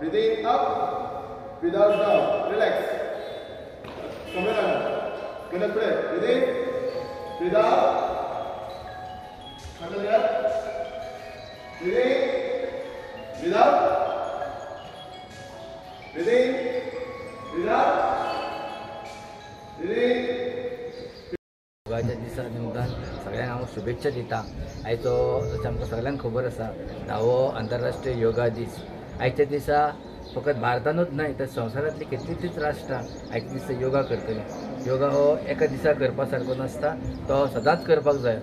Breathing up, breathe out down. Relax. Kamera down. Get up, breathe in, breathe out. Handle it up. Breathe in, breathe out. Breathe in, breathe out. Breathe in. योगाच्या दिसा निमतान सगळ्यांक हांव शुभेच्छा दिता। आयचो जशें आमकां सगळ्यांक खबर आसा 10वो आंतरराष्ट्रीय योगा दीस। आयच्या दिसा फकत भारतानूच न्हय तर संवसारांतली कितलींशींच राष्ट्रां आयच्या दिसा योगा करतलीं। योगा हो एका दिसा करपा सारको नासता, तो सदांच करपाक जाय।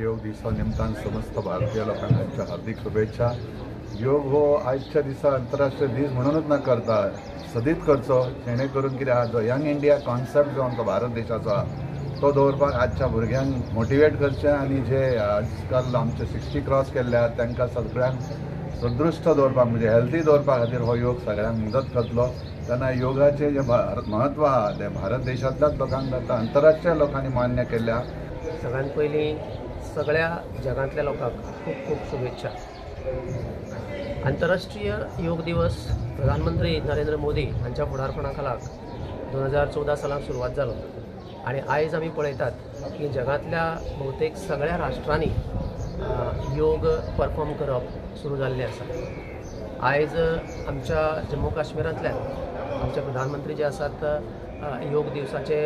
योग दिसा निमतान समस्त भारतीय लोकांक हार्दिक शुभेच्छा। योग हो आजच्या दिसा आंतरराष्ट्रीय दीस म्हणूनच ना करता, सदीत करचो, जेणे करून कितें आसा जो यंग इंडिया कॉन्सेप्ट जो आमकां भारत देशाचो आसा तो दवरपाक आजच्या भुरग्यांक मोटिवेट करचें आनी जे आजकाल आमचे 60 क्रॉस केल्ले तांकां सगळ्यांक सदृश्ट दवरपाक म्हणजे हेल्थी दवरपा खातीर हो योग सगळ्यांक मदत करतलो। तेन्ना योगाचें जे महत्व आसा तें भारत देशांतल्याच लोकांक जाता, आंतरराष्ट्रीय लोकांनी मान्य केल्या। सगळ्यांत पयलीं सगळ्या जगांतल्या लोकांक खूब खूब शुभेच्छा। आंतरराष्ट्रीय योग दिवस प्रधानमंत्री नरेंद्र मोदी हांच्या फुडारपणा खाला 2014 सालांत सुरवात जालो आणि आयज आमी पळयतात की जगांतल्या भोवतेक सगळ्या राष्ट्रांनी योग परफॉर्म करप सुरू जाल्लें आसा। आयज आमच्या जम्मू काश्मीरांतल्यान आमचे प्रधानमंत्री जे आसात योग दिवसाचे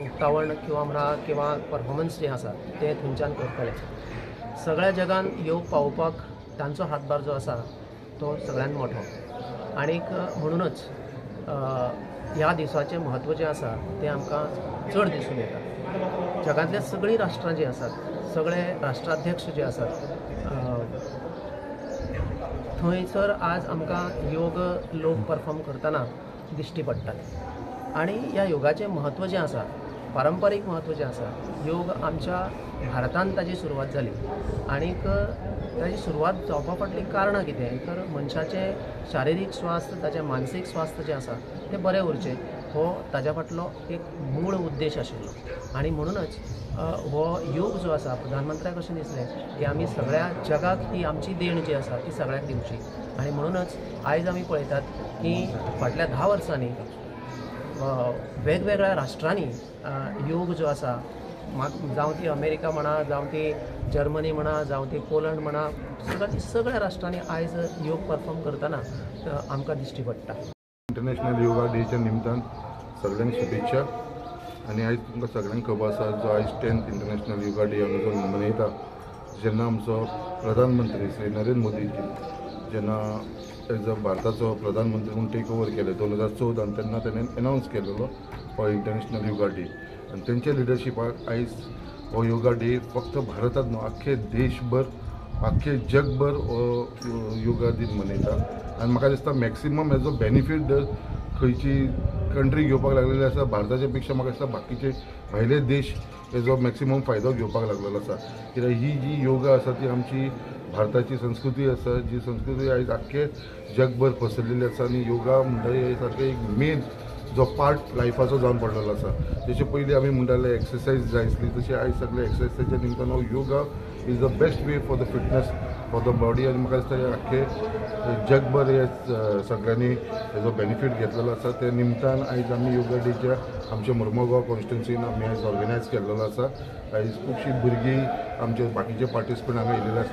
उक्तावण किंवा परफॉर्मन्स जे आसा ते थंयच्यान करतले। सगळ्या जगान योग पावोवपाक तांचो हातभार जो आसा तो सगळ्यांत मोठो आणीक म्हणूनच ह्या दिसाचें म्हत्व जें आसा तें आमकां चड दिसून येता। जगांतल्या सगळीं राष्ट्रां जीं आसात, सगळे राष्ट्राध्यक्ष जे आसात थंयसर आज आमकां योग लोक परफॉर्म करतना दिश्टी पडटात। आनी ह्या योगाचें म्हत्व जें आसा, पारंपारीक म्हत्व जें आसा, योग आमच्या भारतांत ताची सुरवात जाली आनीक ताची सुरवात जावपा फाटलीं कारणां कितें तर मनशाचें शारिरीक स्वास्थ्य, ताचें मानसीक स्वास्थ्य जें आसा तें बरें उरचें हो ताच्या फाटलो एक मूळ उद्देश आशिल्लो। आनी म्हणूनच हो योग जो आसा प्रधानमंत्र्याक अशें दिसलें की आमी सगळ्या जगाक ही आमची देण जी आसा ती सगळ्यांक दिवची। आनी म्हणूनच आयज आमी पळयतात की फाटल्या 10 वर्सांनी वेगवेगळ्या राष्ट्रांनी योग जो आसा, जावं ती अमेरिका म्हणा, जावं ती जर्मनी म्हणा, जावं ती पोलंड म्हणा, सगळ्या राष्ट्रांनी आयज योग परफॉर्म करतना आमकां दिश्टी पडटा। इंटरनॅशनल योगा डेच्या निमतान सगळ्यांक शुभेच्छा। आनी आयज तुमकां सगळ्यांक खबर आसा जो आयज 10th इंटरनॅशनल योगा डे आमी जो मनयता, जेन्ना आमचो प्रधानमंत्री श्री नरेंद्र मोदीजी जेन्ना एज अ भारताचो प्रधानमंत्री म्हणून टेक ओवर केले 2014 तेन्ना ताणें अनावन्स केलेलो हो इंटरनॅशनल योगा डे। आनी तेंच्या लिडरशिपाक आयज हो योगा डे फक्त भारतांत न्हू आख्खे देशभर, आख्खे जगभर हो योगा दीन मनयता। आनी म्हाका दिसता मॅक्सिमम हेजो बेनिफीट जर खंयची कंट्री घेवपाक लागलेली आसा भारताच्या पेक्षा म्हाका दिसता बाकीचे भायले देश हेजो मॅक्सिमम फायदो घेवपाक लागलेलो आसा। कित्याक ही जी योगा आसा ती आमची भारताची संस्कृती आसा, जी संस्कृती आयज आख्खे जगभर पसरलेली आसा। आनी योगा म्हणटा हे सारकें एक मेन जो पार्ट लायफाचो जावन पडलेलो आसा। जशें पयलीं आमी म्हणटाले एक्सरसायज जाय आसली, तशें आयज सगळे एक्सरसायजच्या निमतान हो yoga is the best way for the fitness for the body. आनी म्हाका दिसता आख्खे जगभर हे सगळ्यांनी हेजो बेनिफीट घेतलेलो आसा। त्या निमतान आयज आमी योगा डेच्या आमच्या मुर्मुगांव कॉन्स्टिट्युन्सीन आमी आयज ऑर्गनायज केल्लो आसा। आयज खुबशीं भुरगीं आमचे बाकीचे पार्टिसिपंट हांगा येयलेले आसा।